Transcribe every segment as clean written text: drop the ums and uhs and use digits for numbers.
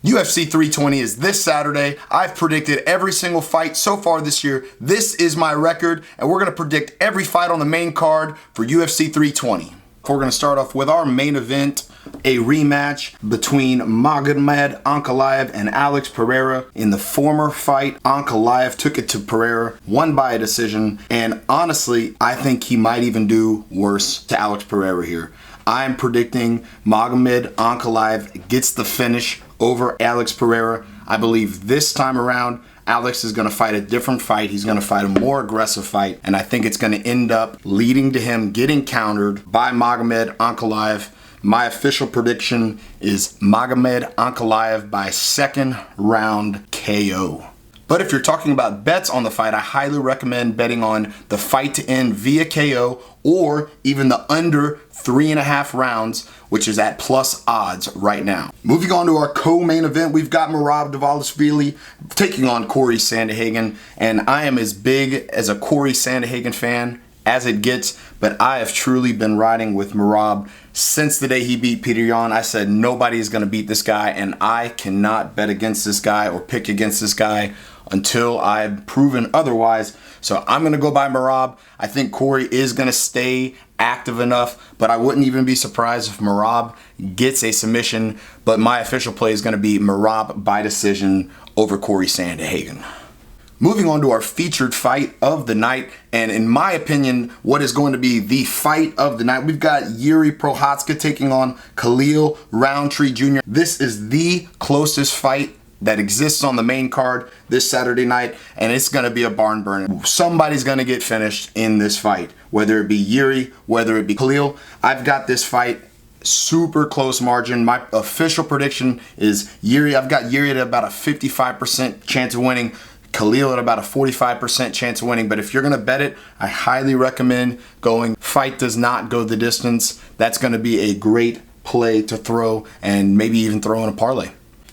UFC 320 is this Saturday. I've predicted every single fight so far this year. This is my record, and we're going to predict every fight on the main card for UFC 320. We're going to start off with our main event, a rematch between Magomed Ankalaev and Alex Pereira. In the former fight, Ankalaev took it to Pereira, won by a decision, and honestly, I think he might even do worse to Alex Pereira here. I'm predicting Magomed Ankalaev gets the finish over Alex Pereira. I believe this time around, Alex is going to fight a different fight. He's going to fight a more aggressive fight, and I think it's going to end up leading to him getting countered by Magomed Ankalaev. My official prediction is Magomed Ankalaev by second round KO. But if you're talking about bets on the fight, I highly recommend betting on the fight to end via KO or even the under 3.5 rounds, which is at plus odds right now. Moving on to our co-main event, we've got Merab Dvalishvili taking on Corey Sandhagen, and I am as big as a Corey Sandhagen fan as it gets, but I have truly been riding with Merab since the day he beat Peter Yan. I said nobody is going to beat this guy, and I cannot bet against this guy or pick against this guy until I've proven otherwise. So I'm going to go by Merab. I think Corey is going to stay active enough, but I wouldn't even be surprised if Merab gets a submission. But my official play is going to be Merab by decision over Corey Sandhagen. Moving on to our featured fight of the night, and in my opinion, what is going to be the fight of the night, we've got Jiri Prochazka taking on Khalil Rountree Jr. This is the closest fight that exists on the main card this Saturday night, and it's going to be a barn burner. Somebody's going to get finished in this fight, whether it be Jiri, whether it be Khalil. I've got this fight super close margin. My official prediction is Jiri. I've got Jiri at about a 55% chance of winning, Khalil at about a 45% chance of winning. But if you're going to bet it, I highly recommend going fight does not go the distance. That's going to be a great play to throw, and maybe even throw in a parlay.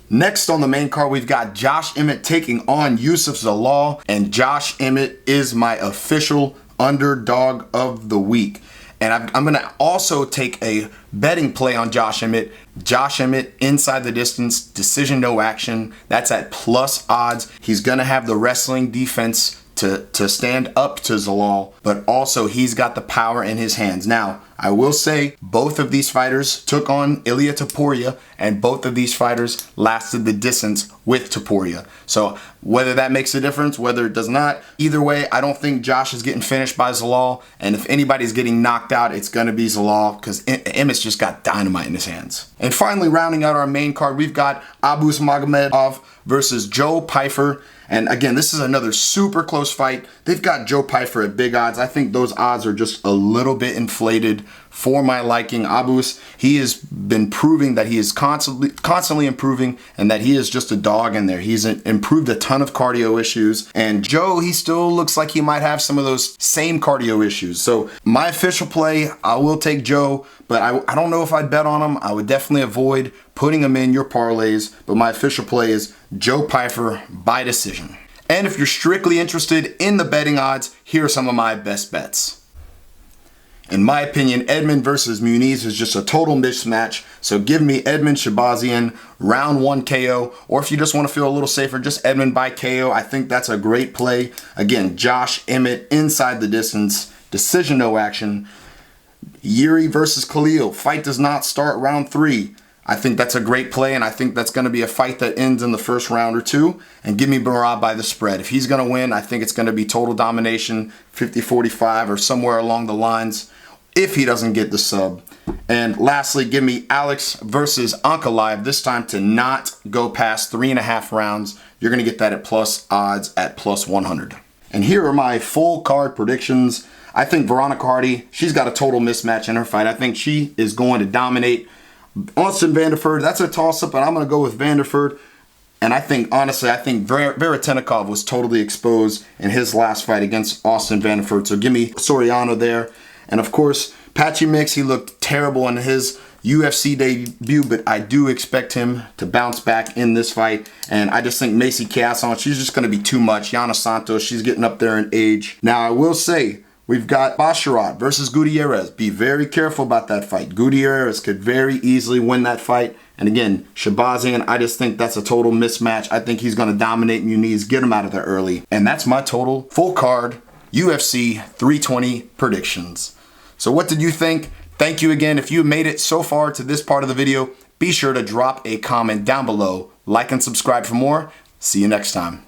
Next on the main card, we've got Josh Emmett taking on Youssef Zalal, and Josh Emmett is my official underdog of the week. And I'm going to also take a betting play on Josh Emmett. Josh Emmett inside the distance, decision no action. That's at plus odds. He's going to have the wrestling defense to stand up to Zalal, but also he's got the power in his hands. Now, I will say both of these fighters took on Ilia Topuria, and both of these fighters lasted the distance with Topuria. So whether that makes a difference, whether it does not, either way, I don't think Josh is getting finished by Zalal, and if anybody's getting knocked out, it's going to be Zalal, because Emmett's just got dynamite in his hands. And finally, rounding out our main card, we've got Abus Magomedov versus Joe Pyfer. And again, this is another super close fight. They've got Joe Pyfer at big odds. I think those odds are just a little bit inflated for my liking. Abus, he has been proving that he is constantly improving, and that he is just a dog in there. He's improved a ton of cardio issues. And Joe, he still looks like he might have some of those same cardio issues. So my official play, I will take Joe, but I don't know if I'd bet on him. I would definitely avoid putting him in your parlays, but my official play is Joe Pyfer by decision. And if you're strictly interested in the betting odds, here are some of my best bets. In my opinion, Edmund versus Muniz is just a total mismatch, so give me Edmund Shahbazyan round 1 KO, or if you just want to feel a little safer, just Edmund by KO. I think that's a great play. Again, Josh Emmett inside the distance, decision no action. Jiri versus Khalil, fight does not start round 3. I think that's a great play, and I think that's going to be a fight that ends in the first round or two. And give me Merab by the spread. If he's going to win, I think it's going to be total domination, 50-45 or somewhere along the lines, if he doesn't get the sub. And lastly, give me Alex versus Ankalaev, this time to not go past 3.5 rounds. You're going to get that at plus odds at plus 100. And here are my full card predictions. I think Veronica Hardy, she's got a total mismatch in her fight. I think she is going to dominate. Austin Vanderford, that's a toss-up, but I'm going to go with Vanderford. And I think, honestly, Veretennikov was totally exposed in his last fight against Austin Vanderford. So give me Soriano there. And of course, Patchy Mix, he looked terrible in his UFC debut, but I do expect him to bounce back in this fight. And I just think Macy Casson, she's just going to be too much. Yana Santos, she's getting up there in age. Now, I will say, we've got Basharat versus Gutierrez. Be very careful about that fight. Gutierrez could very easily win that fight, And again, Shahbazyan, I just think that's a total mismatch. I think he's going to dominate Muniz, get him out of there early. And that's my total full card UFC 320 predictions. So what did you think? Thank you again. If you made it so far to this part of the video, be sure to drop a comment down below. Like and subscribe for more. See you next time.